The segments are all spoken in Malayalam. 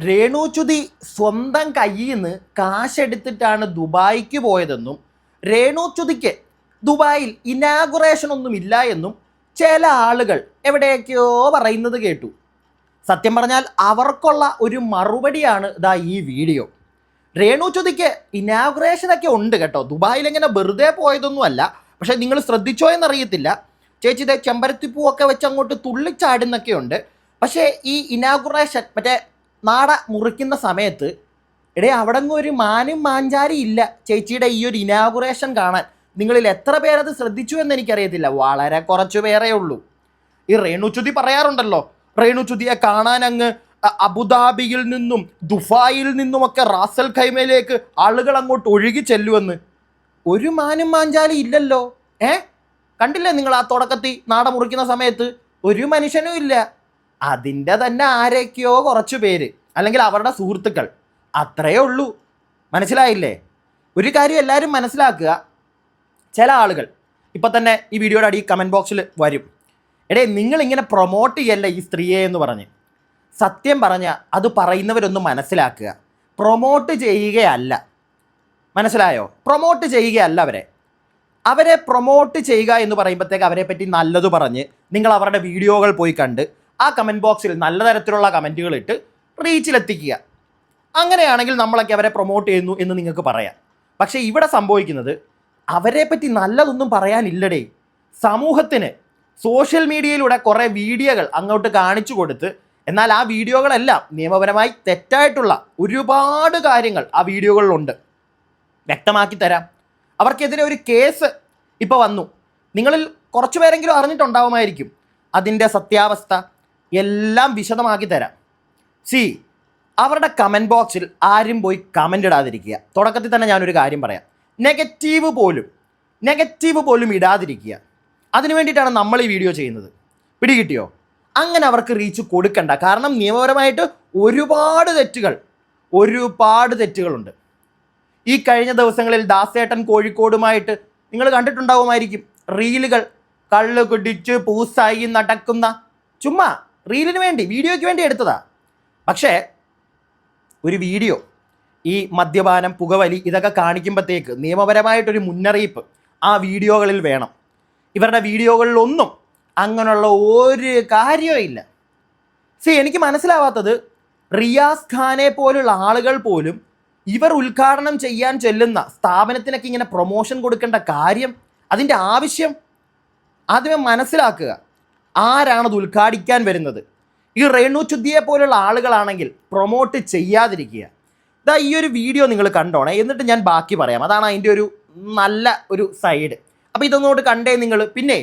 രേണുചുതി സ്വന്തം കയ്യിൽ നിന്ന് കാശെടുത്തിട്ടാണ് ദുബായിക്ക് പോയതെന്നും രേണുചുതിക്ക് ദുബായിൽ ഇനാഗുറേഷൻ ഒന്നും ഇല്ല എന്നും ചില ആളുകൾ എവിടെയൊക്കെയോ പറയുന്നത് കേട്ടു. സത്യം പറഞ്ഞാൽ അവർക്കുള്ള ഒരു മറുപടിയാണ് ഇതാ ഈ വീഡിയോ. രേണുചുതിക്ക് ഇനാഗുറേഷനൊക്കെ ഉണ്ട് കേട്ടോ, ദുബായിൽ ഇങ്ങനെ വെറുതെ പോയതൊന്നും അല്ല. പക്ഷേ നിങ്ങൾ ശ്രദ്ധിച്ചോ എന്നറിയത്തില്ല, ചേച്ചി ഇതേ ചെമ്പരത്തിപ്പൂവൊക്കെ വെച്ച് അങ്ങോട്ട് തുള്ളിച്ചാടുന്നൊക്കെ ഉണ്ട്. പക്ഷേ ഈ ഇനാഗുറേഷൻ മറ്റേ നാട മുറിക്കുന്ന സമയത്ത് അവിടെ ഒരു മാനും മാഞ്ചാരി ഇല്ല ചേച്ചിയുടെ ഈ ഒരു ഇനാഗുറേഷൻ കാണാൻ. നിങ്ങളിൽ എത്ര പേരത് ശ്രദ്ധിച്ചു എന്ന് എനിക്കറിയത്തില്ല, വളരെ കുറച്ച് പേരേ ഉള്ളൂ. ഈ രേണുചുതി പറയാറുണ്ടല്ലോ, രേണുചുതിയെ കാണാൻ അങ്ങ് അബുദാബിയിൽ നിന്നും ദുബായിൽ നിന്നുമൊക്കെ റാസൽ ഖൈമയിലേക്ക് ആളുകൾ അങ്ങോട്ട് ഒഴുകി ചെല്ലുമെന്ന്. ഒരു മാനും മാഞ്ചാലി ഇല്ലല്ലോ. കണ്ടില്ലേ നിങ്ങൾ ആ തുടക്കത്തിൽ നാട മുറിക്കുന്ന സമയത്ത് ഒരു മനുഷ്യനും ഇല്ല. അതിൻ്റെ തന്നെ ആരൊക്കെയോ കുറച്ച് പേര്, അല്ലെങ്കിൽ അവരുടെ സുഹൃത്തുക്കൾ, അത്രയേ ഉള്ളൂ. മനസ്സിലായില്ലേ? ഒരു കാര്യം എല്ലാവരും മനസ്സിലാക്കുക, ചില ആളുകൾ ഇപ്പം തന്നെ ഈ വീഡിയോയുടെ അടി കമൻറ്റ് ബോക്സിൽ വരും, നിങ്ങളിങ്ങനെ പ്രൊമോട്ട് ചെയ്യല്ല ഈ സ്ത്രീയെ എന്ന് പറഞ്ഞ്. സത്യം പറഞ്ഞാൽ അത് പറയുന്നവരൊന്നും മനസ്സിലാക്കുക, പ്രൊമോട്ട് ചെയ്യുകയല്ല. മനസ്സിലായോ? പ്രൊമോട്ട് ചെയ്യുകയല്ല. അവരെ പ്രൊമോട്ട് ചെയ്യുക എന്ന് പറയുമ്പോഴത്തേക്ക് അവരെ പറ്റി നല്ലത് പറഞ്ഞ് നിങ്ങൾ അവരുടെ വീഡിയോകൾ പോയി കണ്ട് ആ കമൻറ്റ് ബോക്സിൽ നല്ല തരത്തിലുള്ള കമൻറ്റുകൾ ഇട്ട് റീച്ചിലെത്തിക്കുക. അങ്ങനെയാണെങ്കിൽ നമ്മളൊക്കെ അവരെ പ്രൊമോട്ട് ചെയ്യുന്നു എന്ന് നിങ്ങൾക്ക് പറയാം. പക്ഷേ ഇവിടെ സംഭവിക്കുന്നത് അവരെ പറ്റി നല്ലതൊന്നും പറയാനില്ലടേ. സമൂഹത്തിന് സോഷ്യൽ മീഡിയയിലൂടെ കുറേ വീഡിയോകൾ അങ്ങോട്ട് കാണിച്ചു കൊടുത്ത്, എന്നാൽ ആ വീഡിയോകളെല്ലാം നിയമപരമായി തെറ്റായിട്ടുള്ള ഒരുപാട് കാര്യങ്ങൾ ആ വീഡിയോകളിലുണ്ട്. വ്യക്തമാക്കി തരാം. അവർക്കെതിരെ ഒരു കേസ് ഇപ്പോൾ വന്നു. നിങ്ങളിൽ കുറച്ച് പേരെങ്കിലും അറിഞ്ഞിട്ടുണ്ടാവുമായിരിക്കും. അതിൻ്റെ സത്യാവസ്ഥ എല്ലാം വിശദമാക്കി തരാം. അവരുടെ കമൻറ്റ് ബോക്സിൽ ആരും പോയി കമൻ്റ് ഇടാതിരിക്കുക. തുടക്കത്തിൽ തന്നെ ഞാനൊരു കാര്യം പറയാം, നെഗറ്റീവ് പോലും ഇടാതിരിക്കുക. അതിനു വേണ്ടിയിട്ടാണ് നമ്മൾ ഈ വീഡിയോ ചെയ്യുന്നത്. പിടികിട്ടിയോ? അങ്ങനെ അവർക്ക് റീച്ച് കൊടുക്കണ്ട. കാരണം നിയമപരമായിട്ട് ഒരുപാട് തെറ്റുകളുണ്ട്. ഈ കഴിഞ്ഞ ദിവസങ്ങളിൽ ദാസേട്ടൻ കോഴിക്കോടുമായിട്ട് നിങ്ങൾ കണ്ടിട്ടുണ്ടാവുമായിരിക്കും റീലുകൾ. കള്ള് കുടിച്ച് പൂസായി നടക്കുന്ന, ചുമ്മാ റീലിന് വേണ്ടി, വീഡിയോയ്ക്ക് വേണ്ടി എടുത്തതാ. പക്ഷേ ഒരു വീഡിയോ ഈ മദ്യപാനം, പുകവലി ഇതൊക്കെ കാണിക്കുമ്പോഴത്തേക്ക് നിയമപരമായിട്ടൊരു മുന്നറിയിപ്പ് ആ വീഡിയോകളിൽ വേണം. ഇവരുടെ വീഡിയോകളിലൊന്നും അങ്ങനെയുള്ള ഒരു കാര്യവും ഇല്ല. എനിക്ക് മനസ്സിലാവാത്തത്, റിയാസ് ഖാനെ പോലുള്ള ആളുകൾ പോലും ഇവർ ഉദ്ഘാടനം ചെയ്യാൻ ചെല്ലുന്ന സ്ഥാപനത്തിനൊക്കെ ഇങ്ങനെ പ്രൊമോഷൻ കൊടുക്കേണ്ട കാര്യം, അതിൻ്റെ ആവശ്യം ആദ്യമേ മനസ്സിലാക്കുക. ആരാണത് ഉദ്ഘാടിക്കാൻ വരുന്നത്? ഈ രേണുചുതിയെ പോലുള്ള ആളുകളാണെങ്കിൽ പ്രൊമോട്ട് ചെയ്യാതിരിക്കുക. ഈ ഒരു വീഡിയോ നിങ്ങൾ കണ്ടോണേ, എന്നിട്ട് ഞാൻ ബാക്കി പറയാം. അതാണ് അതിൻ്റെ ഒരു നല്ല ഒരു സൈഡ്. അപ്പോൾ ഇതൊന്നുകൊണ്ട് കണ്ടേ നിങ്ങൾ. പിന്നെ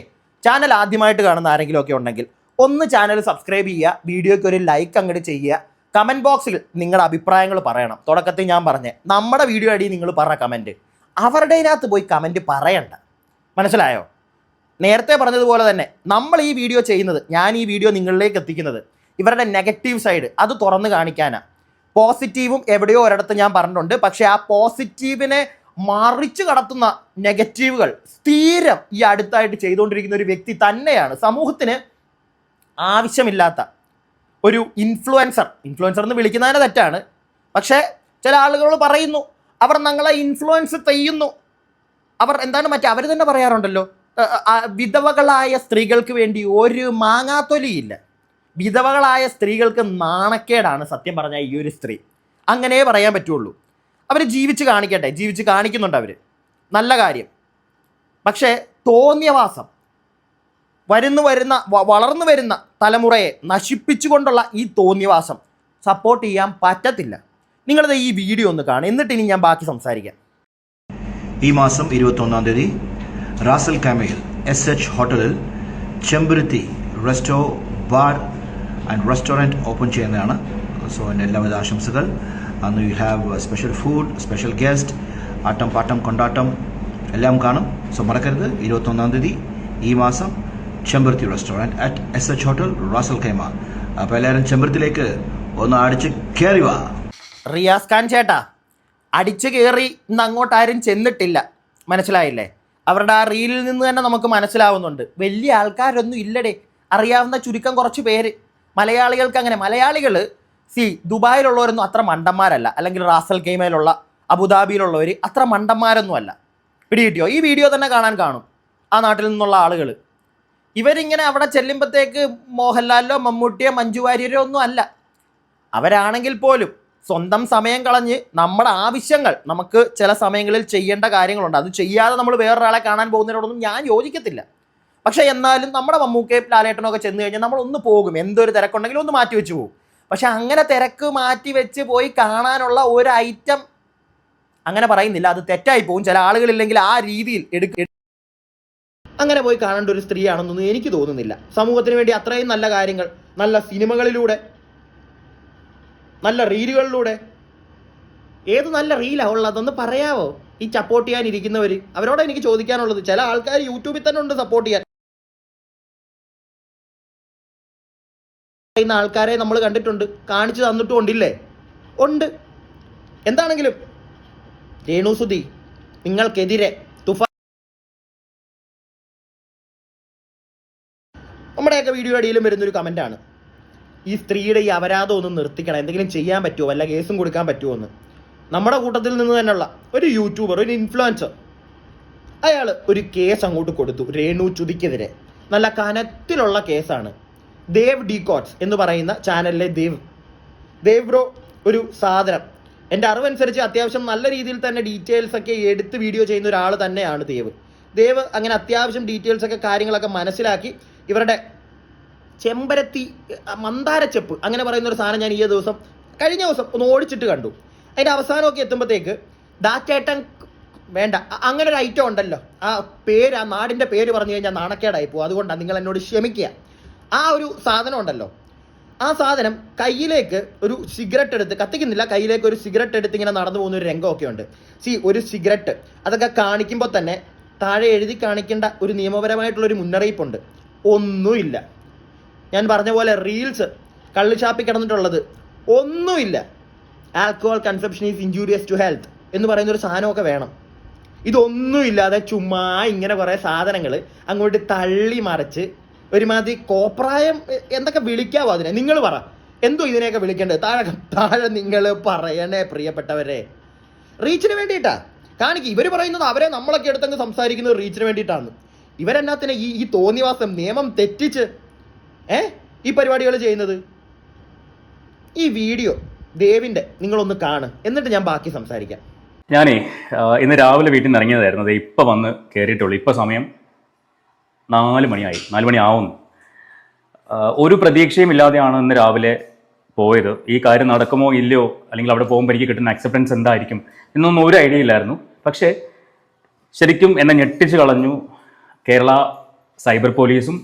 ചാനൽ ആദ്യമായിട്ട് കാണുന്ന ആരെങ്കിലും ഒക്കെ ഉണ്ടെങ്കിൽ ഒന്ന് ചാനൽ സബ്സ്ക്രൈബ് ചെയ്യുക, വീഡിയോയ്ക്ക് ഒരു ലൈക്ക് അങ്ങോട്ട് ചെയ്യുക, കമൻറ്റ് ബോക്സിൽ നിങ്ങളുടെ അഭിപ്രായങ്ങൾ പറയണം. തുടക്കത്തിൽ ഞാൻ പറഞ്ഞേ, നമ്മുടെ വീഡിയോ അടി നിങ്ങൾ പറ കമൻറ്റ്, അവരുടെ അതിനകത്ത് പോയി കമൻറ്റ് പറയണ്ട. മനസ്സിലായോ? നേരത്തെ പറഞ്ഞതുപോലെ തന്നെ നമ്മൾ ഈ വീഡിയോ ചെയ്യുന്നത്, ഞാൻ ഈ വീഡിയോ നിങ്ങളിലേക്ക് എത്തിക്കുന്നത് ഇവരുടെ നെഗറ്റീവ് സൈഡ് അത് തുറന്ന് കാണിക്കാനാണ്. പോസിറ്റീവും എവിടെയോ ഒരിടത്ത് ഞാൻ പറഞ്ഞിട്ടുണ്ട്. പക്ഷേ ആ പോസിറ്റീവിനെ മറിച്ച് കടത്തുന്ന നെഗറ്റീവുകൾ സ്ഥിരം ഈ അടുത്തായിട്ട് ചെയ്തുകൊണ്ടിരിക്കുന്ന ഒരു വ്യക്തി തന്നെയാണ്. സമൂഹത്തിന് ആവശ്യമില്ലാത്ത ഒരു ഇൻഫ്ലുവൻസർ എന്ന് വിളിക്കുന്നതിന് തെറ്റാണ്. പക്ഷേ ചില ആളുകൾ പറയുന്നു അവർ ഞങ്ങളെ ഇൻഫ്ലുവൻസ് ചെയ്യുന്നു. അവർ അവർ തന്നെ പറയാറുണ്ടല്ലോ, വിധവകളായ സ്ത്രീകൾക്ക് വേണ്ടി ഒരു മാങ്ങാത്തൊലിയില്ല. വിധവകളായ സ്ത്രീകൾക്ക് നാണക്കേടാണ് സത്യം പറഞ്ഞാൽ ഈ ഒരു സ്ത്രീ. അങ്ങനെ പറയാൻ പറ്റുള്ളൂ. അവർ ജീവിച്ച് കാണിക്കട്ടെ, ജീവിച്ച് കാണിക്കുന്നുണ്ട് അവർ, നല്ല കാര്യം. പക്ഷേ തോന്നിയവാസം വളർന്നു വരുന്ന തലമുറയെ നശിപ്പിച്ചുകൊണ്ടുള്ള ഈ തോന്നിയവാസം സപ്പോർട്ട് ചെയ്യാൻ പറ്റത്തില്ല. നിങ്ങളിത് ഈ വീഡിയോ ഒന്ന് കാണും, എന്നിട്ട് ഇനി ഞാൻ ബാക്കി സംസാരിക്കാം. ഈ മാസം 21-ാം തീയതി റാസൽ ഖൈമയിൽ SH ഹോട്ടലിൽ ചെമ്പരുത്തി ബാർ ആൻഡ് റെസ്റ്റോറൻറ്റ് ഓപ്പൺ ചെയ്യുന്നതാണ്. സോ എൻ്റെ എല്ലാവിധ ആശംസകൾ. അന്ന് you have special food, special guest, ആട്ടം പാട്ടം കൊണ്ടാട്ടം എല്ലാം കാണും. സോ മറക്കരുത്, 21-ാം തീയതി ഈ മാസം Chembaruthi restaurant at SH hotel Ras Al Khaimah. അപ്പോൾ എല്ലാവരും ചെമ്പരത്തിലേക്ക് ഒന്ന് അടിച്ച് കയറി വാ. റിയാസ് ഖാൻ ചേട്ടാ, അടിച്ച് കയറി ഇന്ന് അങ്ങോട്ട് ആരും ചെന്നിട്ടില്ല. മനസ്സിലായില്ലേ? അവരുടെ ആ റീലിൽ നിന്ന് തന്നെ നമുക്ക് മനസ്സിലാവുന്നുണ്ട്. വലിയ ആൾക്കാരൊന്നും ഇല്ലടേ, അറിയാവുന്ന ചുരുക്കം കുറച്ച് പേര്. മലയാളികൾക്ക് അങ്ങനെ, മലയാളികൾ ദുബായിലുള്ളവരൊന്നും അത്ര മണ്ടന്മാരല്ല, അല്ലെങ്കിൽ റാസൽ ഖൈമയിലുള്ള അബുദാബിയിലുള്ളവർ അത്ര മണ്ടന്മാരൊന്നും അല്ല. പിടികിട്ടിയോ? ഈ വീഡിയോ തന്നെ കാണും ആ നാട്ടിൽ നിന്നുള്ള ആളുകൾ. ഇവരിങ്ങനെ അവിടെ ചെല്ലുമ്പോഴത്തേക്ക് മോഹൻലാലിലോ മമ്മൂട്ടിയോ മഞ്ജു വാര്യരോ ഒന്നും അല്ല. അവരാണെങ്കിൽ പോലും സ്വന്തം സമയം കളഞ്ഞ് നമ്മുടെ ആവശ്യങ്ങൾ, നമുക്ക് ചില സമയങ്ങളിൽ ചെയ്യേണ്ട കാര്യങ്ങളുണ്ട്, അത് ചെയ്യാതെ നമ്മൾ വേറൊരാളെ കാണാൻ പോകുന്നതിനോടൊന്നും ഞാൻ യോജിക്കത്തില്ല. പക്ഷേ എന്നാലും നമ്മുടെ മമ്മൂക്കയും ലാലേട്ടനൊക്കെ ചെന്ന് കഴിഞ്ഞാൽ നമ്മൾ ഒന്ന് പോകും, എന്തൊരു തിരക്കുണ്ടെങ്കിലും ഒന്ന് മാറ്റി വെച്ച് പോകും. പക്ഷെ അങ്ങനെ തിരക്ക് മാറ്റി വെച്ച് പോയി കാണാനുള്ള ഒരു ഐറ്റം അങ്ങനെ പറയുന്നില്ല, അത് തെറ്റായി പോകും. ചില ആളുകളില്ലെങ്കിൽ ആ രീതിയിൽ അങ്ങനെ പോയി കാണേണ്ട ഒരു സ്ത്രീയാണെന്നൊന്നും എനിക്ക് തോന്നുന്നില്ല. സമൂഹത്തിന് വേണ്ടി അത്രയും നല്ല കാര്യങ്ങൾ, നല്ല സിനിമകളിലൂടെ, നല്ല റീലുകളിലൂടെ, ഏത് നല്ല റീലാണ് ഉള്ളതെന്ന് പറയാവോ? ഈ സപ്പോർട്ട് ചെയ്യാനിരിക്കുന്നവർ, അവരോട് എനിക്ക് ചോദിക്കാനുള്ളത്. ചില ആൾക്കാർ യൂട്യൂബിൽ തന്നെ ഉണ്ട് സപ്പോർട്ട് ചെയ്യാൻ. ആൾക്കാരെ നമ്മൾ കണ്ടിട്ടുണ്ട്, കാണിച്ചു തന്നിട്ടും ഉണ്ടില്ലേ? ഉണ്ട്. എന്താണെങ്കിലും രേണുസുതി നിങ്ങൾക്കെതിരെ നമ്മുടെയൊക്കെ വീഡിയോ അടിയിലും വരുന്നൊരു കമൻറ്റാണ്, ഈ സ്ത്രീയുടെ ഈ അപരാധം ഒന്ന് നിർത്തിക്കണം, എന്തെങ്കിലും ചെയ്യാൻ പറ്റുമോ, വല്ല കേസും കൊടുക്കാൻ പറ്റുമോ എന്ന്. നമ്മുടെ കൂട്ടത്തിൽ നിന്ന് തന്നെയുള്ള ഒരു യൂട്യൂബർ, ഒരു ഇൻഫ്ലുവൻസർ, അയാൾ ഒരു കേസ് അങ്ങോട്ട് കൊടുത്തു രേണുസുതിക്കെതിരെ. നല്ല കനത്തിലുള്ള കേസാണ്. ദേവ് ഡീകോട്സ് എന്ന് പറയുന്ന ചാനലിലെ ദേവ് ബ്രോ ഒരു സാധനം, എൻ്റെ അറിവനുസരിച്ച് അത്യാവശ്യം നല്ല രീതിയിൽ തന്നെ ഡീറ്റെയിൽസ് ഒക്കെ എടുത്ത് വീഡിയോ ചെയ്യുന്ന ഒരാൾ തന്നെയാണ് ദേവ്. അങ്ങനെ അത്യാവശ്യം ഡീറ്റെയിൽസ് ഒക്കെ കാര്യങ്ങളൊക്കെ മനസ്സിലാക്കി ഇവരുടെ ചെമ്പരത്തി മന്ദാരച്ചെപ്പ് അങ്ങനെ പറയുന്ന ഒരു സാധനം ഞാൻ കഴിഞ്ഞ ദിവസം ഒന്ന് ഓടിച്ചിട്ട് കണ്ടു. അതിൻ്റെ അവസാനമൊക്കെ എത്തുമ്പോഴത്തേക്ക് ദാറ്റേട്ടൻ വേണ്ട അങ്ങനെ ഒരു ഐറ്റം ഉണ്ടല്ലോ, ആ പേര്, ആ നാടിൻ്റെ പേര് പറഞ്ഞു കഴിഞ്ഞാൽ നാണക്കേടായി പോകും, അതുകൊണ്ടാണ് നിങ്ങൾ എന്നോട് ക്ഷമിക്കുക. ആ ഒരു സാധനം ഉണ്ടല്ലോ, ആ സാധനം കയ്യിലേക്ക് ഒരു സിഗരറ്റ് എടുത്ത്, കത്തിക്കുന്നില്ല, കയ്യിലേക്ക് ഒരു സിഗരറ്റ് എടുത്ത് ഇങ്ങനെ നടന്നു പോകുന്ന ഒരു രംഗമൊക്കെ ഉണ്ട്. ഒരു സിഗരറ്റ് അതൊക്കെ കാണിക്കുമ്പോൾ തന്നെ താഴെ എഴുതി കാണിക്കേണ്ട ഒരു നിയമപരമായിട്ടുള്ളൊരു മുന്നറിയിപ്പുണ്ട്. ഒന്നുമില്ല. ഞാൻ പറഞ്ഞ പോലെ റീൽസ് കള്ളുചാപ്പി കിടന്നിട്ടുള്ളത് ഒന്നുമില്ല. Alcohol consumption is injurious to health എന്ന് പറയുന്നൊരു സാധനമൊക്കെ വേണം. ഇതൊന്നുമില്ലാതെ ചുമ്മാ ഇങ്ങനെ കുറേ സാധനങ്ങൾ അങ്ങോട്ട് തള്ളി മറിച്ച് ഒരുമാതിരി കോപ്രായം എന്തൊക്കെ വിളിക്കാവോ അതിനെ? നിങ്ങൾ പറ, എന്തോ ഇതിനെയൊക്കെ വിളിക്കേണ്ടത്? താഴെ നിങ്ങൾ പറയണേ പ്രിയപ്പെട്ടവരെ. റീച്ചിന് വേണ്ടിയിട്ടാ കാണിക്കും. ഇവർ പറയുന്നത് അവരെ നമ്മളൊക്കെ എടുത്തങ്ങ് സംസാരിക്കുന്നത് റീച്ചിന് വേണ്ടിയിട്ടാണ്. ഇവരെന്നാത്തിനെ ഈ തോന്നിവാസം നിയമം തെറ്റിച്ച് ഈ പരിപാടികൾ ചെയ്യുന്നത്? ഈ വീഡിയോ ദേവിൻ്റെ നിങ്ങളൊന്ന് കാണ്, എന്നിട്ട് ഞാൻ ബാക്കി സംസാരിക്കാം. ഞാനേ ഇന്ന് രാവിലെ വീട്ടിൽ നിന്ന് ഇറങ്ങിയതായിരുന്നു. അത് ഇപ്പം വന്ന് കയറിയിട്ടുള്ളൂ. ഇപ്പം സമയം 4 മണി ആവുന്നു. ഒരു പ്രതീക്ഷയും ഇല്ലാതെയാണ് ഇന്ന് രാവിലെ പോയത്. ഈ കാര്യം നടക്കുമോ ഇല്ലയോ, അല്ലെങ്കിൽ അവിടെ പോകുമ്പോൾ എനിക്ക് കിട്ടുന്ന അക്സെപ്റ്റൻസ് എന്തായിരിക്കും എന്നൊന്നും ഒരു ഐഡിയ ഇല്ലായിരുന്നു. പക്ഷേ ശരിക്കും എന്നെ ഞെട്ടിച്ച് കളഞ്ഞു കേരള സൈബർ പോലീസും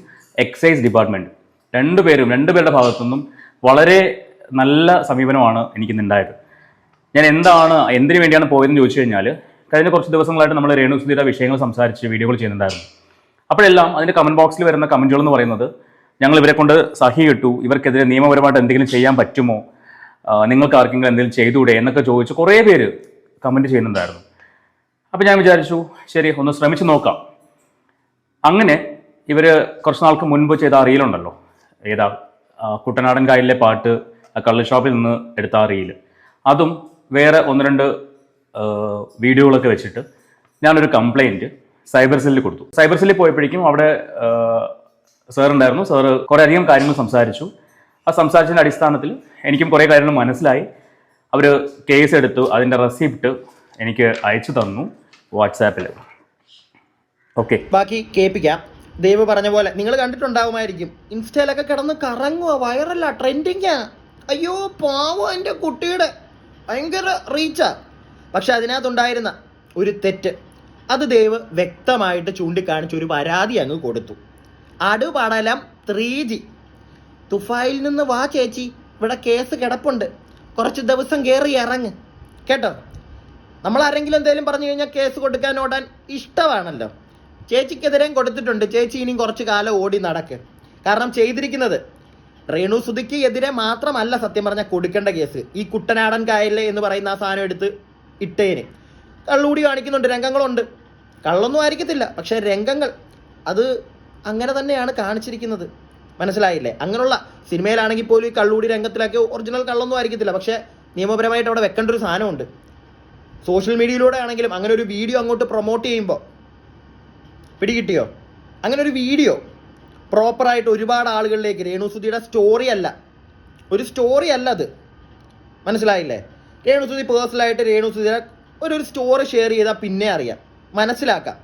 എക്സൈസ് ഡിപ്പാർട്ട്മെൻറ്റും. രണ്ടുപേരുടെ ഭാഗത്തുനിന്നും വളരെ നല്ല സമീപനമാണ് എനിക്കിന്നുണ്ടായത്. ഞാൻ എന്തിനു വേണ്ടിയാണ് പോയതെന്ന് ചോദിച്ചു കഴിഞ്ഞാൽ, കഴിഞ്ഞ കുറച്ച് ദിവസങ്ങളായിട്ട് നമ്മൾ രേണുസുതിയുടെ വിഷയങ്ങൾ സംസാരിച്ച് വീഡിയോകൾ ചെയ്യുന്നുണ്ടായിരുന്നു. അപ്പോഴെല്ലാം അതിൻ്റെ കമൻറ്റ് ബോക്സിൽ വരുന്ന കമൻറ്റുകൾ എന്ന് പറയുന്നത്, ഞങ്ങൾ ഇവരെ കൊണ്ട് സഹി കിട്ടു, ഇവർക്കെതിരെ നിയമപരമായിട്ട് എന്തെങ്കിലും ചെയ്യാൻ പറ്റുമോ, നിങ്ങൾക്ക് ആർക്കെങ്കിലും എന്തെങ്കിലും ചെയ്തുകൂടെ എന്നൊക്കെ ചോദിച്ച് കുറേ പേര് കമൻറ്റ് ചെയ്യുന്നുണ്ടായിരുന്നു. അപ്പോൾ ഞാൻ വിചാരിച്ചു ശരി ഒന്ന് ശ്രമിച്ചു നോക്കാം. അങ്ങനെ ഇവർ കുറച്ച് നാൾക്ക് മുൻപ് ചെയ്ത ആ റീലുണ്ടല്ലോ, കുട്ടനാടൻ കായലിലെ പാട്ട്, കള്ള് ഷോപ്പിൽ നിന്ന് എടുത്ത ആ റീല്, അതും വേറെ 1-2 വീഡിയോകളൊക്കെ വെച്ചിട്ട് ഞാനൊരു കംപ്ലയിൻറ്റ് സൈബർ സെല്ലിൽ കൊടുത്തു. സൈബർ സെല്ലിൽ പോയപ്പോഴേക്കും അവിടെ സാർ ഉണ്ടായിരുന്നു. സാറ് കുറേ അധികം കാര്യങ്ങൾ സംസാരിച്ചു. ആ സംസാരിച്ചതിൻ്റെ അടിസ്ഥാനത്തിൽ എനിക്കും കുറേ കാര്യങ്ങൾ മനസ്സിലായി. അവർ കേസ് എടുത്തു, അതിൻ്റെ റെസിപ്റ്റ് എനിക്ക് അയച്ചു തന്നു വാട്സാപ്പിൽ. ഓക്കെ, ബാക്കി കേൾപ്പിക്കാം. ദേവ് പറഞ്ഞ പോലെ നിങ്ങൾ കണ്ടിട്ടുണ്ടാവുമായിരിക്കും, ഇൻസ്റ്റയിലൊക്കെ കിടന്ന് കറങ്ങുക, വൈറലാ, ട്രെൻഡിങ്ങാ. അയ്യോ പാവം എൻ്റെ കുട്ടിയുടെ ഭയങ്കര റീച്ചാ. പക്ഷെ അതിനകത്തുണ്ടായിരുന്ന ഒരു തെറ്റ് അത് ദേവ് വ്യക്തമായിട്ട് ചൂണ്ടിക്കാണിച്ച് ഒരു പരാതി അങ്ങ് കൊടുത്തു. അടുപടലം 3G തുഫായിൽ നിന്ന് വാ ചേച്ചി, ഇവിടെ കേസ് കിടപ്പുണ്ട്, കുറച്ച് ദിവസം കയറി ഇറങ്ങ് കേട്ടോ. നമ്മൾ ആരെങ്കിലും എന്തെങ്കിലും പറഞ്ഞു കഴിഞ്ഞാൽ കേസ് കൊടുക്കാൻ ഓടാൻ ഇഷ്ടമാണല്ലോ. ചേച്ചിക്കെതിരെയും കൊടുത്തിട്ടുണ്ട്. ചേച്ചി ഇനിയും കുറച്ച് കാലം ഓടി നടക്ക്. കാരണം ചെയ്തിരിക്കുന്നത് രേണുസുതിക്ക് എതിരെ മാത്രമല്ല സത്യം പറഞ്ഞാൽ കൊടുക്കേണ്ട കേസ്, ഈ കുട്ടനാടൻ കായലിലെ എന്ന് പറയുന്ന ആ സാധനം എടുത്ത് ഇട്ടേന് കള്ളുകൂടി കാണിക്കുന്നുണ്ട്, രംഗങ്ങളുണ്ട്. കള്ളൊന്നും ആയിരിക്കത്തില്ല, പക്ഷേ രംഗങ്ങൾ അത് അങ്ങനെ തന്നെയാണ് കാണിച്ചിരിക്കുന്നത്. മനസ്സിലായില്ലേ? അങ്ങനെയുള്ള സിനിമയിലാണെങ്കിൽ പോലും ഈ കള്ളൂടി രംഗത്തിലൊക്കെ ഒറിജിനൽ കള്ളൊന്നും ആയിരിക്കത്തില്ല, പക്ഷേ നിയമപരമായിട്ട് അവിടെ വെക്കേണ്ട ഒരു സാധനമുണ്ട്. സോഷ്യൽ മീഡിയയിലൂടെ ആണെങ്കിലും അങ്ങനെ ഒരു വീഡിയോ അങ്ങോട്ട് പ്രൊമോട്ട് ചെയ്യുമ്പോൾ, പിടികിട്ടിയോ? അങ്ങനെ ഒരു വീഡിയോ പ്രോപ്പറായിട്ട് ഒരുപാട് ആളുകളിലേക്ക്, രേണുസുധിയുടെ സ്റ്റോറി അല്ല, ഒരു സ്റ്റോറി അല്ല അത്, മനസ്സിലായില്ലേ? രേണുസുധി പേഴ്സണലായിട്ട് രേണുസുധിയുടെ ഒരു സ്റ്റോറി ഷെയർ ചെയ്താൽ പിന്നെ അറിയാം, മനസ്സിലാക്കാം,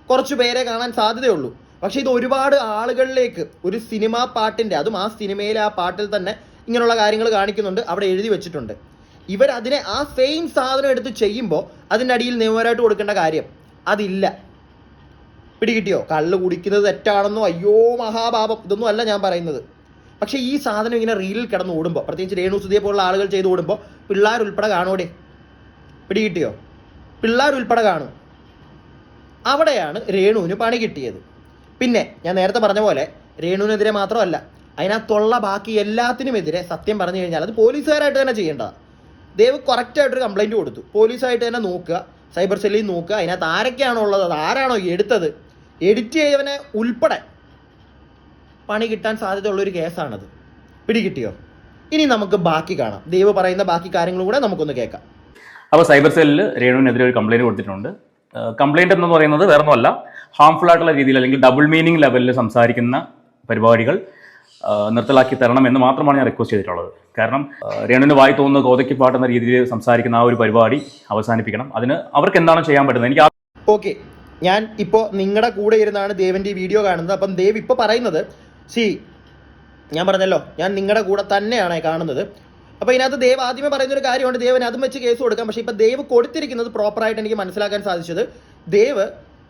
കുറച്ച് പേരെ കാണാൻ സാധ്യതയുള്ളൂ. പക്ഷേ ഇത് ഒരുപാട് ആളുകളിലേക്ക് ഒരു സിനിമാ പാട്ടിൻ്റെ, അതും ആ സിനിമയിലെ ആ പാട്ടിൽ തന്നെ ഇങ്ങനെയുള്ള കാര്യങ്ങൾ കാണിക്കുന്നുണ്ട്, അവിടെ എഴുതി വെച്ചിട്ടുണ്ട്. ഇവരതിനെ ആ സെയിം സാധനം എടുത്ത് ചെയ്യുമ്പോൾ അതിൻ്റെ അടിയിൽ നിയമപരമായിട്ട് കൊടുക്കേണ്ട കാര്യം അതില്ല. പിടികിട്ടിയോ? കള്ള് കുടിക്കുന്നത് തെറ്റാണെന്നോ അയ്യോ മഹാപാപം ഇതൊന്നും അല്ല ഞാൻ പറയുന്നത്. പക്ഷേ ഈ സാധനം ഇങ്ങനെ റീലിൽ കിടന്ന് ഓടുമ്പോൾ, പ്രത്യേകിച്ച് രേണുസുധിയെ പോലുള്ള ആളുകൾ ചെയ്ത് ഓടുമ്പോൾ പിള്ളേരുൾപ്പെടെ കാണൂടെ. പിടികിട്ടിയോ? പിള്ളേരുൾപ്പെടെ കാണും. അവിടെയാണ് രേണുവിന് പണി കിട്ടിയത്. പിന്നെ ഞാൻ നേരത്തെ പറഞ്ഞ പോലെ രേണുവിനെതിരെ മാത്രമല്ല, അതിനകത്തുള്ള ബാക്കി എല്ലാത്തിനുമെതിരെ സത്യം പറഞ്ഞു കഴിഞ്ഞാൽ അത് പോലീസുകാരായിട്ട് തന്നെ ചെയ്യേണ്ടതാണ്. ദേവ് കറക്റ്റായിട്ടൊരു കംപ്ലൈൻറ്റ് കൊടുത്തു, പോലീസായിട്ട് തന്നെ നോക്കുക, സൈബർ സെല്ലിൽ നോക്കുക, അതിനകത്ത് ആരൊക്കെയാണോ ഉള്ളത്, അത് ആരാണോ എടുത്തത്, എഡിറ്റ് ചെയ്തവനെ ഉൾപ്പെടെ പണി കിട്ടാൻ സാധ്യതയുള്ളൊരു കേസാണത്. പിടികിട്ടിയോ? ഇനി നമുക്ക് ബാക്കി കാണാം, ദേവ് പറയുന്ന ബാക്കി കാര്യങ്ങളും കൂടെ നമുക്കൊന്ന് കേൾക്കാം. അപ്പോൾ സൈബർ സെല്ലിൽ രേണുവിനെതിരെ ഒരു കംപ്ലയിൻറ്റ് കൊടുത്തിട്ടുണ്ട്. കംപ്ലയിൻറ്റ് എന്ന് പറയുന്നത് വേറൊന്നുമല്ല, ഹാംഫുൾ ആയിട്ടുള്ള രീതിയിൽ അല്ലെങ്കിൽ ഡബിൾ മീനിങ് ലെവലിൽ സംസാരിക്കുന്ന പരിപാടികൾ നിർത്തലാക്കി തരണം എന്ന് മാത്രമാണ് ഞാൻ റിക്വസ്റ്റ് ചെയ്തിട്ടുള്ളത്. കാരണം രേണുവിന് വായി തോന്നുന്ന കോതയ്ക്ക് പാട്ടുന്ന രീതിയിൽ സംസാരിക്കുന്ന ആ ഒരു പരിപാടി അവസാനിപ്പിക്കണം. അതിന് അവർക്ക് എന്താണ് ചെയ്യാൻ പറ്റുന്നത്? എനിക്ക് ഓക്കെ, ഞാൻ ഇപ്പോൾ നിങ്ങളുടെ കൂടെ ഇരുന്നാണ് ദേവിൻ്റെ ഈ വീഡിയോ കാണുന്നത്. അപ്പം ദേവ് ഇപ്പോൾ പറയുന്നത്, ഞാൻ പറഞ്ഞല്ലോ ഞാൻ നിങ്ങളുടെ കൂടെ തന്നെയാണ് കാണുന്നത്. അപ്പോൾ ഇതിനകത്ത് ദേവ് ആദ്യമേ പറയുന്നൊരു കാര്യമുണ്ട്, ദേവിന് അതും വെച്ച് കേസ് കൊടുക്കാം. പക്ഷേ ഇപ്പോൾ ദേവ് കൊടുത്തിരിക്കുന്നത് പ്രോപ്പറായിട്ട് എനിക്ക് മനസ്സിലാക്കാൻ സാധിച്ചത്, ദേവ്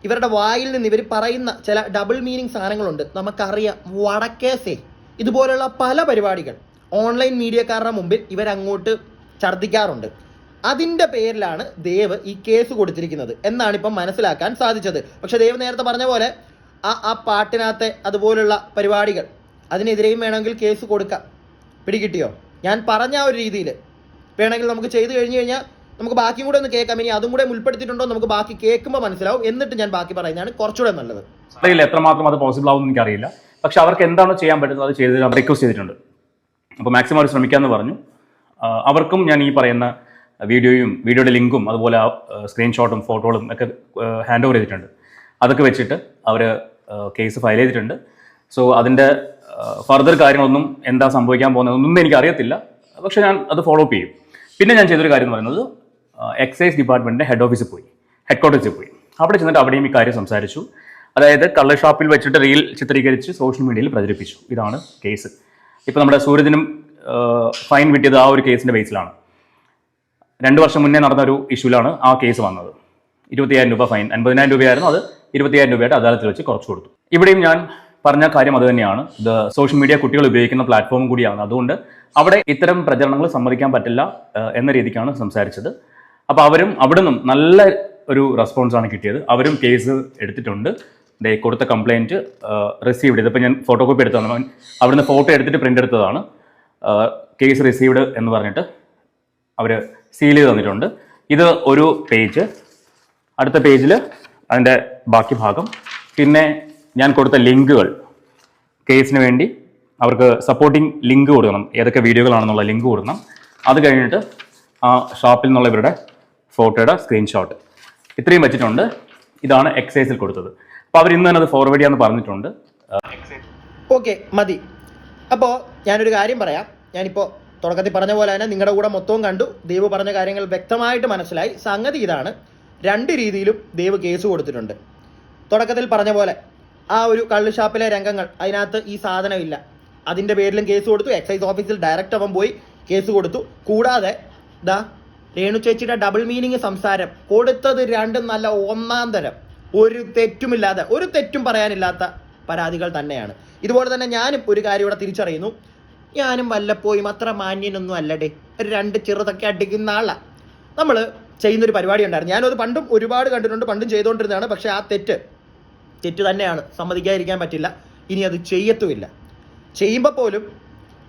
ഇവരുടെ വായിൽ നിന്ന് ഇവർ പറയുന്ന ചില ഡബിൾ മീനിങ് സാധനങ്ങളുണ്ട്. നമുക്കറിയാം, വടക്കേസേ ഇതുപോലുള്ള പല പരിപാടികൾ ഓൺലൈൻ മീഡിയക്കാരുടെ മുമ്പിൽ ഇവരങ്ങോട്ട് ഛർദ്ദിക്കാറുണ്ട്. അതിൻ്റെ പേരിലാണ് ദേവ് ഈ കേസ് കൊടുത്തിരിക്കുന്നത് എന്നാണ് ഇപ്പം മനസ്സിലാക്കാൻ സാധിച്ചത്. പക്ഷേ ദേവ് നേരത്തെ പറഞ്ഞ പോലെ ആ പാട്ടിനകത്തെ അതുപോലുള്ള പരിപാടികൾ അതിനെതിരെയും വേണമെങ്കിൽ കേസ് കൊടുക്കാം. പിടികിട്ടിയോ? ഞാൻ പറഞ്ഞ ആ ഒരു രീതിയിൽ വേണമെങ്കിൽ നമുക്ക് ചെയ്തു കഴിഞ്ഞ് കഴിഞ്ഞാൽ നമുക്ക് ബാക്കിയും കൂടെ ഒന്ന് കേൾക്കാം. ഇനി അതും കൂടെ ഉൾപ്പെടുത്തിയിട്ടുണ്ടോ നമുക്ക് ബാക്കി കേൾക്കുമ്പോൾ മനസ്സിലാവും. എന്നിട്ട് ഞാൻ ബാക്കി പറയുന്നതാണ് കുറച്ചുകൂടെ നല്ലത്. അറിയില്ല എത്രമാത്രം അത് പോസിബിൾ ആവും എന്ന് എനിക്കറിയില്ല. പക്ഷെ അവർക്ക് എന്താണോ ചെയ്യാൻ പറ്റുന്നത് അത് ചെയ്ത് റിക്വസ്റ്റ് ചെയ്തിട്ടുണ്ട്. അപ്പോൾ മാക്സിമം അവർ ശ്രമിക്കാമെന്ന് പറഞ്ഞു. അവർക്കും ഞാൻ ഈ പറയുന്ന വീഡിയോയുടെ ലിങ്കും അതുപോലെ സ്ക്രീൻഷോട്ടും ഫോട്ടോകളും ഒക്കെ ഹാൻഡ് ഓവർ ചെയ്തിട്ടുണ്ട്. അതൊക്കെ വെച്ചിട്ട് അവർ കേസ് ഫയൽ ചെയ്തിട്ടുണ്ട്. സോ അതിൻ്റെ ഫർദർ കാര്യങ്ങളൊന്നും എന്താ സംഭവിക്കാൻ പോകുന്നതൊന്നും എനിക്കറിയത്തില്ല. പക്ഷേ ഞാൻ അത് ഫോളോ അപ്പ് ചെയ്യും. പിന്നെ ഞാൻ ചെയ്തൊരു കാര്യം എന്ന് പറയുന്നത്, എക്സൈസ് ഡിപ്പാർട്ട്മെൻറ്റിൻ്റെ ഹെഡ് ക്വാർട്ടേഴ്സിൽ പോയി. അവിടെ ചെന്നിട്ട് അവിടെയും ഈ കാര്യം സംസാരിച്ചു. അതായത് കള്ള് ഷാപ്പിൽ വെച്ചിട്ട് റീൽ ചിത്രീകരിച്ച് സോഷ്യൽ മീഡിയയിൽ പ്രചരിപ്പിച്ചു. ഇതാണ് കേസ്. ഇപ്പോൾ നമ്മുടെ സൂരജിനും ഫൈൻ കിട്ടിയത് ആ ഒരു കേസിൻ്റെ ബേസിലാണ്. 2 വർഷം മുന്നേ നടന്ന ഒരു ഇഷ്യൂലാണ് ആ കേസ് വന്നത്. 25,000 രൂപ ഫൈൻ, 50,000 രൂപയായിരുന്നു, അത് 25,000 രൂപയായിട്ട് അദാലത്തിൽ വെച്ച് കുറച്ച് കൊടുത്തു. ഇവിടെയും ഞാൻ പറഞ്ഞ കാര്യം അത് തന്നെയാണ്. ഇത് സോഷ്യൽ മീഡിയ കുട്ടികൾ ഉപയോഗിക്കുന്ന പ്ലാറ്റ്ഫോം കൂടിയാണ്. അതുകൊണ്ട് അവിടെ ഇത്തരം പ്രചരണങ്ങൾ സമ്മതിക്കാൻ പറ്റില്ല എന്ന രീതിക്കാണ് സംസാരിച്ചത്. അപ്പോൾ അവരും അവിടെ നിന്നും നല്ല ഒരു റെസ്പോൺസാണ് കിട്ടിയത്. അവരും കേസ് എടുത്തിട്ടുണ്ട്. കൊടുത്ത കംപ്ലയിൻറ്റ് റിസീവ്ഡ്. ഇതിപ്പോൾ ഞാൻ ഫോട്ടോ കോപ്പി എടുത്തതാണ്, അവിടുന്ന് ഫോട്ടോ എടുത്തിട്ട് പ്രിൻ്റ് എടുത്തതാണ്. കേസ് റിസീവ്ഡ് എന്ന് പറഞ്ഞിട്ട് അവർ സീൽ ചെയ്ത് തന്നിട്ടുണ്ട്. ഇത് ഒരു പേജ്. അടുത്ത പേജിൽ അതിൻ്റെ ബാക്കി ഭാഗം. പിന്നെ ഞാൻ കൊടുത്ത ലിങ്കുകൾ, കേസിന് വേണ്ടി അവർക്ക് സപ്പോർട്ടിംഗ് ലിങ്ക് കൊടുക്കണം, ഏതൊക്കെ വീഡിയോകളാണെന്നുള്ള ലിങ്ക് കൊടുക്കണം. അത് കഴിഞ്ഞിട്ട് ആ ഷോപ്പിൽ നിന്നുള്ള ഇവരുടെ ഫോട്ടോയുടെ സ്ക്രീൻഷോട്ട്, ഇത്രയും വെച്ചിട്ടുണ്ട്. ഇതാണ് എക്സൈസിൽ കൊടുത്തത്. അപ്പോൾ അവർ ഇന്ന് തന്നെ അത് ഫോർവേഡ് ചെയ്യാമെന്ന് പറഞ്ഞിട്ടുണ്ട്. ഓക്കെ, മതി. അപ്പോൾ ഞാനൊരു കാര്യം പറയാം. ഞാനിപ്പോൾ തുടക്കത്തിൽ പറഞ്ഞ പോലെ തന്നെ നിങ്ങളുടെ കൂടെ മൊത്തവും കണ്ടു. ദേവ് പറഞ്ഞ കാര്യങ്ങൾ വ്യക്തമായിട്ട് മനസ്സിലായി. സംഗതി ഇതാണ്, 2 രീതിയിലും ദേവ് കേസ് കൊടുത്തിട്ടുണ്ട്. തുടക്കത്തിൽ പറഞ്ഞ പോലെ ആ ഒരു കള്ള് ഷാപ്പിലെ രംഗങ്ങൾ, അതിനകത്ത് ഈ സാധനമില്ല, അതിൻ്റെ പേരിലും കേസ് കൊടുത്തു. എക്സൈസ് ഓഫീസിൽ ഡയറക്റ്റ് അവൻ പോയി കേസ് കൊടുത്തു. കൂടാതെ രേണു ചേച്ചിയുടെ ഡബിൾ മീനിങ് സംസാരം കൊടുത്തത് 2 നല്ല ഒന്നാം തരം, ഒരു തെറ്റുമില്ലാതെ, ഒരു തെറ്റും പറയാനില്ലാത്ത പരാതികൾ തന്നെയാണ്. ഇതുപോലെ തന്നെ ഞാനും ഒരു കാര്യം ഇവിടെ തിരിച്ചറിയുന്നു, ഞാനും വല്ലപ്പോയും അത്ര മാന്യനൊന്നും അല്ലടേ, 2 ചെറുതൊക്കെ അടിക്കുന്ന ആളാണ്. നമ്മൾ ചെയ്യുന്നൊരു പരിപാടി ഉണ്ടായിരുന്നു, ഞാനത് പണ്ടും ഒരുപാട് കണ്ടിട്ടുണ്ട്, പണ്ടും ചെയ്തുകൊണ്ടിരുന്നതാണ്. പക്ഷേ ആ തെറ്റ് തന്നെയാണ്, സമ്മതിക്കാതിരിക്കാൻ പറ്റില്ല. ഇനി അത് ചെയ്യത്തുമില്ല. ചെയ്യുമ്പോൾ പോലും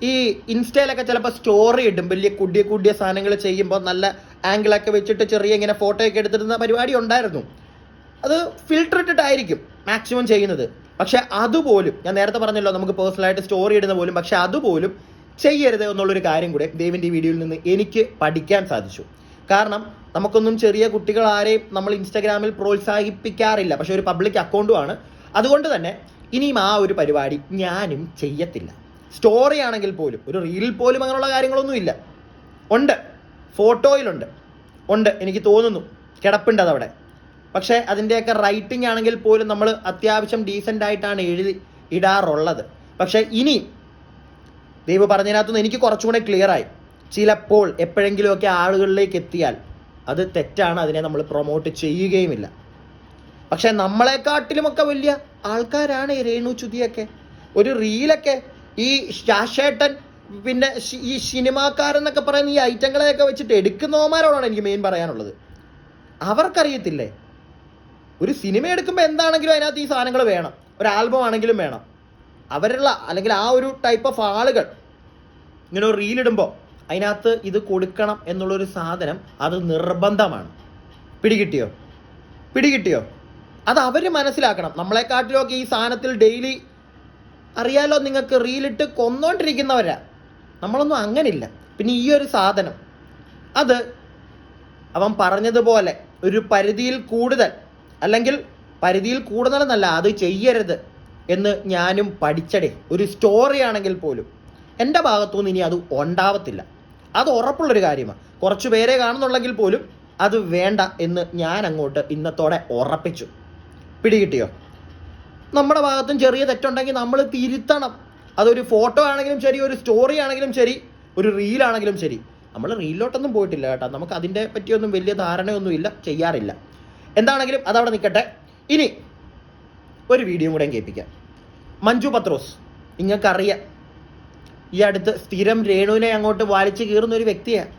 ഈ ഇൻസ്റ്റയിലൊക്കെ ചിലപ്പോൾ സ്റ്റോറി ഇടും, വലിയ കുടിയ സാധനങ്ങൾ ചെയ്യുമ്പോൾ നല്ല ആംഗിളൊക്കെ വെച്ചിട്ട് ചെറിയ ഇങ്ങനെ ഫോട്ടോയൊക്കെ എടുത്തിരുന്ന പരിപാടി ഉണ്ടായിരുന്നു. അത് ഫിൽട്ടർ ഇട്ടിട്ടായിരിക്കും മാക്സിമം ചെയ്യുന്നത്. പക്ഷെ അതുപോലും ഞാൻ നേരത്തെ പറഞ്ഞല്ലോ നമുക്ക് പേഴ്സണലായിട്ട് സ്റ്റോറി ഇടുന്ന പോലും, പക്ഷെ അതുപോലും ചെയ്യരുത് എന്നുള്ളൊരു കാര്യം കൂടെ ദേവിൻ്റെ ഈ വീഡിയോയിൽ നിന്ന് എനിക്ക് പഠിക്കാൻ സാധിച്ചു. കാരണം നമുക്കൊന്നും ചെറിയ കുട്ടികൾ ആരെയും നമ്മൾ ഇൻസ്റ്റാഗ്രാമിൽ പ്രോത്സാഹിപ്പിക്കാറില്ല, പക്ഷെ ഒരു പബ്ലിക് അക്കൗണ്ടുമാണ്. അതുകൊണ്ട് തന്നെ ഇനിയും ആ ഒരു പരിപാടി ഞാനും ചെയ്യത്തില്ല. സ്റ്റോറി ആണെങ്കിൽ പോലും, ഒരു റീലിൽ പോലും അങ്ങനെയുള്ള കാര്യങ്ങളൊന്നും ഇല്ല. ഉണ്ട്, ഫോട്ടോയിലുണ്ട്, ഉണ്ട്, എനിക്ക് തോന്നുന്നു കിടപ്പുണ്ട് അതവിടെ. പക്ഷേ അതിൻ്റെയൊക്കെ റൈറ്റിംഗ് ആണെങ്കിൽ പോലും നമ്മൾ അത്യാവശ്യം ഡീസൻ്റ് ആയിട്ടാണ് എഴുതി ഇടാറുള്ളത്. പക്ഷേ ഇനി ദൈവം പറഞ്ഞതിനകത്തുനിന്ന് എനിക്ക് കുറച്ചുകൂടെ ക്ലിയറായി. ചിലപ്പോൾ എപ്പോഴെങ്കിലുമൊക്കെ ആളുകളിലേക്ക് എത്തിയാൽ അത് തെറ്റാണ്, അതിനെ നമ്മൾ പ്രൊമോട്ട് ചെയ്യുകയുമില്ല. പക്ഷെ നമ്മളെക്കാട്ടിലുമൊക്കെ വലിയ ആൾക്കാരാണ് ഈ രേണു ചുതിയൊക്കെ. ഒരു റീലൊക്കെ ഈ ശാശേട്ടൻ പിന്നെ ഈ സിനിമാക്കാരെന്നൊക്കെ പറയുന്ന ഈ ഐറ്റങ്ങളെയൊക്കെ വെച്ചിട്ട് എടുക്കുന്നവന്മാരോടാണ് എനിക്ക് മെയിൻ പറയാനുള്ളത്. അവർക്കറിയത്തില്ലേ, ഒരു സിനിമ എടുക്കുമ്പോൾ എന്താണെങ്കിലും അതിനകത്ത് ഈ സാധനങ്ങൾ വേണം, ഒരു ആൽബം ആണെങ്കിലും വേണം. അവരുള്ള അല്ലെങ്കിൽ ആ ഒരു ടൈപ്പ് ഓഫ് ആളുകൾ ഇങ്ങനെ ഒരു റീലിടുമ്പോൾ അതിനകത്ത് ഇത് കൊടുക്കണം എന്നുള്ളൊരു സാധനം അത് നിർബന്ധമാണ്. പിടികിട്ടിയോ? അത് അവർ മനസ്സിലാക്കണം. നമ്മളെക്കാട്ടിലൊക്കെ ഈ സാധനത്തിൽ ഡെയിലി അറിയാലോ നിങ്ങൾക്ക്, റീലിട്ട് കൊന്നോണ്ടിരിക്കുന്നവരാ. നമ്മളൊന്നും അങ്ങനില്ല. പിന്നെ ഈ ഒരു സാധനം അത് അവൻ പറഞ്ഞതുപോലെ ഒരു പരിധിയിൽ കൂടുതൽ, അല്ലെങ്കിൽ പരിധിയിൽ കൂടുതലെന്നല്ല, അത് ചെയ്യരുത് എന്ന് ഞാനും പഠിച്ചടേ. ഒരു സ്റ്റോറി ആണെങ്കിൽ പോലും എൻ്റെ ഭാഗത്തുനിന്ന് ഇനി അത് ഉണ്ടാവത്തില്ല. അത് ഉറപ്പുള്ളൊരു കാര്യമാണ്. കുറച്ച് പേരെ കാണുന്നുണ്ടെങ്കിൽ പോലും അത് വേണ്ട എന്ന് ഞാൻ അങ്ങോട്ട് ഇന്നത്തോടെ ഉറപ്പിച്ചു. പിടികിട്ടിയോ? നമ്മുടെ ഭാഗത്തും ചെറിയ തെറ്റുണ്ടെങ്കിൽ നമ്മൾ തിരുത്തണം. അതൊരു ഫോട്ടോ ആണെങ്കിലും ശരി, ഒരു സ്റ്റോറി ആണെങ്കിലും ശരി, ഒരു റീലാണെങ്കിലും ശരി. നമ്മൾ റീലിലോട്ടൊന്നും പോയിട്ടില്ല കേട്ടോ, നമുക്ക് അതിൻ്റെ പറ്റിയൊന്നും വലിയ ധാരണയൊന്നുമില്ല, ചെയ്യാറില്ല. എന്താണെങ്കിലും അതവിടെ നിൽക്കട്ടെ. ഇനി ഒരു വീഡിയോ കൂടെ കേൾപ്പിക്കാം. മഞ്ജു പത്രോസ്, നിങ്ങൾക്കറിയാം, ഈ അടുത്ത് സ്ഥിരം രേണുവിനെ അങ്ങോട്ട് വലിച്ചു കീറുന്ന ഒരു വ്യക്തിയാണ്.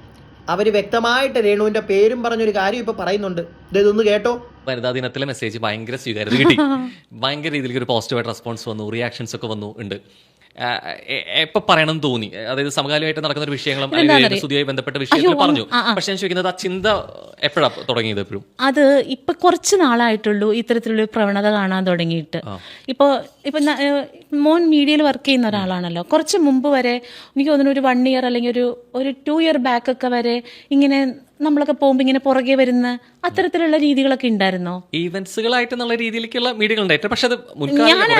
അവർ വ്യക്തമായിട്ട് രേണുവിൻ്റെ പേരും പറഞ്ഞൊരു കാര്യം ഇപ്പോൾ പറയുന്നുണ്ട്. ഇതൊന്ന് കേട്ടോ. വനിതാ ദിനത്തിലെ മെസ്സേജ് ഭയങ്കര സ്വീകാര്യത കിട്ടി. ഭയങ്കര രീതിയിൽ ഒരു പോസിറ്റീവായിട്ട് റെസ്പോൺസ് വന്നു, റിയാക്ഷൻസ് ഒക്കെ വന്നു ഉണ്ട്. എപ്പൊ പറയണം തോന്നി, അതായത് സമകാലമായിട്ട് നടക്കുന്ന ഒരു വിഷയങ്ങളും സുധിയുമായി ബന്ധപ്പെട്ട വിഷയങ്ങൾ പറഞ്ഞു. പക്ഷെ ഞാൻ ചോദിക്കുന്നത് ആ ചിന്ത എപ്പോഴാണ് തുടങ്ങിയത്? എപ്പോഴും അത് ഇപ്പൊ കുറച്ച് നാളായിട്ടുള്ളൂ ഇത്തരത്തിലുള്ള പ്രവണത കാണാൻ തുടങ്ങിയിട്ട്. ഇപ്പൊ മോൻ മീഡിയയിൽ വർക്ക് ചെയ്യുന്ന ഒരാളാണല്ലോ. കുറച്ച് മുമ്പ് വരെ എനിക്ക് തോന്നുന്നു ഒരു 1 year അല്ലെങ്കിൽ ഒരു 2 year ബാക്ക് ഒക്കെ വരെ ഇങ്ങനെ നമ്മളൊക്കെ പോകുമ്പോൾ ഇങ്ങനെ പുറകെ വരുന്ന അത്തരത്തിലുള്ള രീതികളൊക്കെ ഉണ്ടായിരുന്നോ? ഈവന്റ്സുകളായിട്ട് രീതിയിലേക്കുള്ള മീഡിയകൾ ഉണ്ടായിട്ട്, പക്ഷെ അത്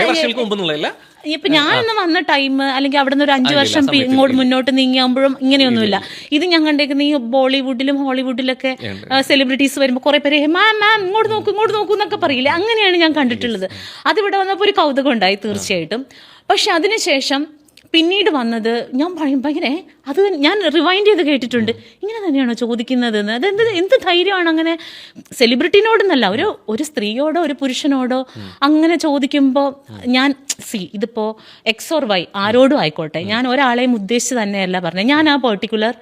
വർഷങ്ങൾക്ക് മുമ്പ് ഇപ്പൊ ഞാനൊന്ന് വന്ന ടൈം അല്ലെങ്കിൽ അവിടെ നിന്ന് ഒരു 5 വർഷം ഇങ്ങോട്ട് മുന്നോട്ട് നീങ്ങിയാകുമ്പോഴും ഇങ്ങനെയൊന്നുമില്ല. ഇത് ഞാൻ കണ്ടേക്കുന്ന ഈ ബോളിവുഡിലും ഹോളിവുഡിലൊക്കെ സെലിബ്രിറ്റീസ് വരുമ്പോൾ കുറെ പേര് മാം ഇങ്ങോട്ട് നോക്കൂ എന്നൊക്കെ പറയില്ലേ, അങ്ങനെയാണ് ഞാൻ കണ്ടിട്ടുള്ളത്. അതിവിടെ വന്നപ്പോൾ ഒരു കൗതുകം ഉണ്ടായി തീർച്ചയായിട്ടും. പക്ഷെ അതിനുശേഷം പിന്നീട് വന്നത് ഞാൻ ഭയങ്കര അത് ഞാൻ റിവൈൻഡ് ചെയ്ത് കേട്ടിട്ടുണ്ട്. ഇങ്ങനെ തന്നെയാണോ ചോദിക്കുന്നത് എന്ന്? എന്ത് ധൈര്യമാണ് അങ്ങനെ സെലിബ്രിറ്റിനോടെന്നല്ല, ഒരു സ്ത്രീയോടോ ഒരു പുരുഷനോടോ അങ്ങനെ ചോദിക്കുമ്പോൾ ഞാൻ ഇതിപ്പോ എക്സ് ഓർ വൈ ആരോടും ആയിക്കോട്ടെ, ഞാൻ ഒരാളെയും ഉദ്ദേശിച്ച് തന്നെയല്ല പറഞ്ഞത്. ഞാൻ ആ പെർട്ടിക്കുലർ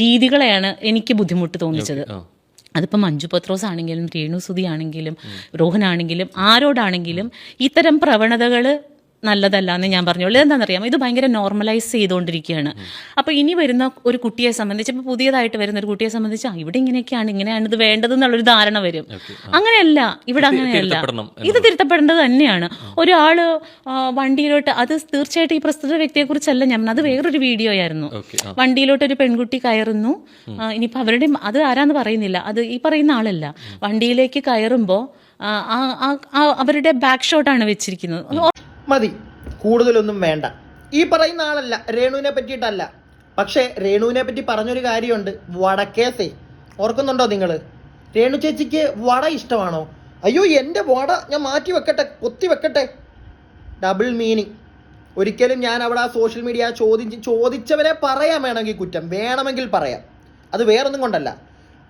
രീതികളെയാണ് എനിക്ക് ബുദ്ധിമുട്ട് തോന്നിച്ചത്. അതിപ്പോൾ മഞ്ജു പത്രോസ് ആണെങ്കിലും രേണു സുധി ആണെങ്കിലും രോഹനാണെങ്കിലും ആരോടാണെങ്കിലും ഇത്തരം പ്രവണതകൾ നല്ലതല്ല എന്ന് ഞാൻ പറഞ്ഞോളൂ. എന്താണെന്നറിയാം, ഇത് ഭയങ്കര നോർമലൈസ് ചെയ്തുകൊണ്ടിരിക്കുകയാണ്. അപ്പോൾ ഇനി വരുന്ന ഒരു കുട്ടിയെ സംബന്ധിച്ച്, ഇപ്പോൾ പുതിയതായിട്ട് വരുന്ന ഒരു കുട്ടിയെ സംബന്ധിച്ച് ഇവിടെ ഇങ്ങനെയാണ് ഇത് വേണ്ടത് എന്നുള്ളൊരു ധാരണ വരും. അങ്ങനെയല്ല, ഇവിടെ അങ്ങനെയല്ല, ഇത് തിരുത്തപ്പെടേണ്ടത് തന്നെയാണ്. ഒരാള് വണ്ടിയിലോട്ട്, അത് തീർച്ചയായിട്ടും ഈ പ്രസ്തുത വ്യക്തിയെക്കുറിച്ചല്ല ഞാൻ, അത് വേറൊരു വീഡിയോ ആയിരുന്നു. വണ്ടിയിലോട്ട് ഒരു പെൺകുട്ടി കയറുന്നു. ഇനിയിപ്പോൾ അവരുടെ അത് ആരാന്ന് പറയുന്നില്ല, അത് ഈ പറയുന്ന ആളല്ല. വണ്ടിയിലേക്ക് കയറുമ്പോൾ അവരുടെ ബാക്ക് ഷോട്ടാണ് വെച്ചിരിക്കുന്നത്. മതി, കൂടുതലൊന്നും വേണ്ട. ഈ പറയുന്ന ആളല്ല, രേണുവിനെ പറ്റിയിട്ടല്ല. പക്ഷേ രേണുവിനെ പറ്റി പറഞ്ഞൊരു കാര്യമുണ്ട്, വടക്കേസേ. ഓർക്കുന്നുണ്ടോ നിങ്ങൾ? രേണു ചേച്ചിക്ക് വട ഇഷ്ടമാണോ? അയ്യോ എൻ്റെ വട ഞാൻ മാറ്റി വെക്കട്ടെ, കൊത്തി വെക്കട്ടെ. Double meaning. ഒരിക്കലും ഞാൻ അവിടെ ആ സോഷ്യൽ മീഡിയ ചോദിച്ചവരെ പറയാൻ വേണമെങ്കിൽ കുറ്റം വേണമെങ്കിൽ പറയാം, അത് വേറൊന്നും കൊണ്ടല്ല.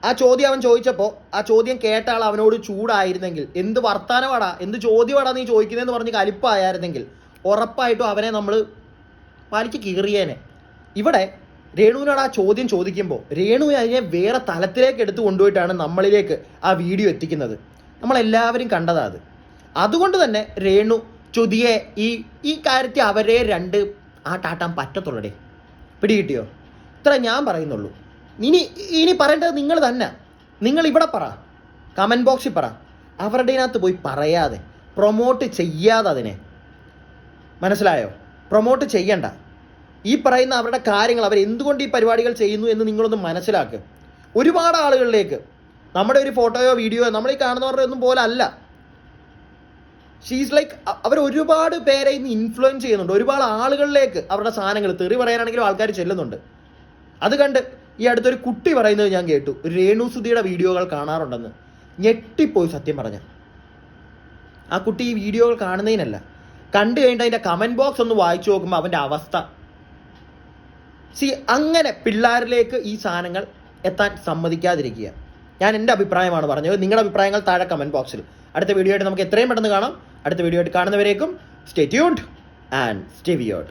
ആ ചോദ്യം അവൻ ചോദിച്ചപ്പോൾ ആ ചോദ്യം കേട്ട ആൾ അവനോട് ചൂടായിരുന്നെങ്കിൽ, എന്ത് വർത്താനമാടാ, എന്ത് ചോദ്യമാടാ നീ ചോദിക്കുന്നതെന്ന് പറഞ്ഞ് കലിപ്പായിരുന്നെങ്കിൽ ഉറപ്പായിട്ടും അവനെ നമ്മൾ പാലിച്ച് കീറിയേനെ. ഇവിടെ രേണുവിനോട് ആ ചോദ്യം ചോദിക്കുമ്പോൾ രേണുവിനെ അതിനെ വേറെ തലത്തിലേക്ക് എടുത്തു കൊണ്ടുപോയിട്ടാണ് നമ്മളിലേക്ക് ആ വീഡിയോ എത്തിക്കുന്നത്. നമ്മളെല്ലാവരും കണ്ടതാ അത്. അതുകൊണ്ട് തന്നെ രേണു ചുതിയെ ഈ കാര്യത്തിൽ അവരെ ആട്ടാട്ടാൻ പറ്റത്തുള്ളടേ. പിടികിട്ടിയോ? ഇത്ര ഞാൻ പറയുന്നുള്ളൂ. ഇനി പറയേണ്ടത് നിങ്ങൾ തന്നെ. നിങ്ങൾ ഇവിടെ പറ, കമൻറ്റ് ബോക്സിൽ പറ. അവരുടെ അതിനകത്ത് പോയി പറയാതെ പ്രൊമോട്ട് ചെയ്യാതെ അതിനെ, മനസ്സിലായോ? പ്രൊമോട്ട് ചെയ്യണ്ട. ഈ പറയുന്ന അവരുടെ കാര്യങ്ങൾ, അവർ എന്തുകൊണ്ട് ഈ പരിപാടികൾ ചെയ്യുന്നു എന്ന് നിങ്ങളൊന്ന് മനസ്സിലാക്കുക. ഒരുപാട് ആളുകളിലേക്ക് നമ്മുടെ ഒരു ഫോട്ടോയോ വീഡിയോയോ നമ്മൾ ഈ കാണുന്നവരുടെ ഒന്നും പോലെ അല്ല. ഷീസ് ലൈക്ക്, അവർ ഒരുപാട് പേരെ ഇന്ന് ഇൻഫ്ലുവൻസ് ചെയ്യുന്നുണ്ട്. ഒരുപാട് ആളുകളിലേക്ക് അവരുടെ സാധനങ്ങൾ, തെറി പറയാനാണെങ്കിലും ആൾക്കാർ ചെല്ലുന്നുണ്ട്. അത് കണ്ട് ഈ അടുത്തൊരു കുട്ടി പറയുന്നത് ഞാൻ കേട്ടു, രേണുസുധിയുടെ വീഡിയോകൾ കാണാറുണ്ടെന്ന്. ഞെട്ടിപ്പോയി സത്യം പറഞ്ഞ. ആ കുട്ടി ഈ വീഡിയോകൾ കാണുന്നതിനല്ല, കണ്ടു കഴിഞ്ഞിട്ട് അതിൻ്റെ കമൻറ്റ് ബോക്സ് ഒന്ന് വായിച്ചു നോക്കുമ്പോൾ അവൻ്റെ അവസ്ഥ. അങ്ങനെ പിള്ളേരിലേക്ക് ഈ സാധനങ്ങൾ എത്താൻ സമ്മതിക്കാതിരിക്കുക. ഞാൻ എൻ്റെ അഭിപ്രായമാണ് പറഞ്ഞത്. നിങ്ങളുടെ അഭിപ്രായങ്ങൾ താഴെ കമൻറ്റ് ബോക്സിൽ. അടുത്ത വീഡിയോ ആയിട്ട് നമുക്ക് എത്രയും പെട്ടെന്ന് കാണാം. അടുത്ത വീഡിയോ ആയിട്ട് കാണുന്നവരേക്കും stay tuned and stay weird.